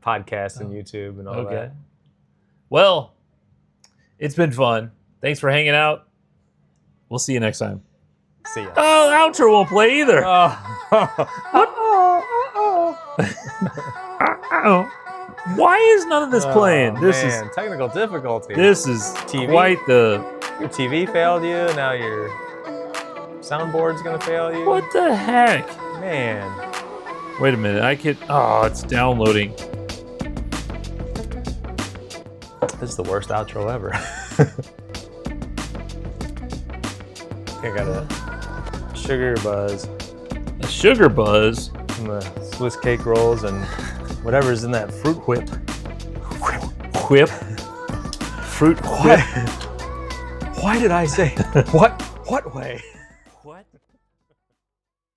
Speaker 2: podcasts and YouTube and all
Speaker 1: Okay.
Speaker 2: that.
Speaker 1: Well, it's been fun. Thanks for hanging out. We'll see you next time.
Speaker 2: See ya.
Speaker 1: Oh, the outro won't play either. Why is none of this playing? This is
Speaker 2: technical difficulty.
Speaker 1: this is
Speaker 2: TV?
Speaker 1: quite the
Speaker 2: Your TV failed you. Now your soundboard's gonna fail you.
Speaker 1: what the heck?
Speaker 2: Man.
Speaker 1: Wait a minute. It's downloading.
Speaker 2: This is the worst outro ever. I got a sugar buzz
Speaker 1: A sugar buzz.
Speaker 2: from the Swiss cake rolls and whatever's in that fruit whip.
Speaker 1: Whip. Fruit whip.
Speaker 2: Why did I say what way?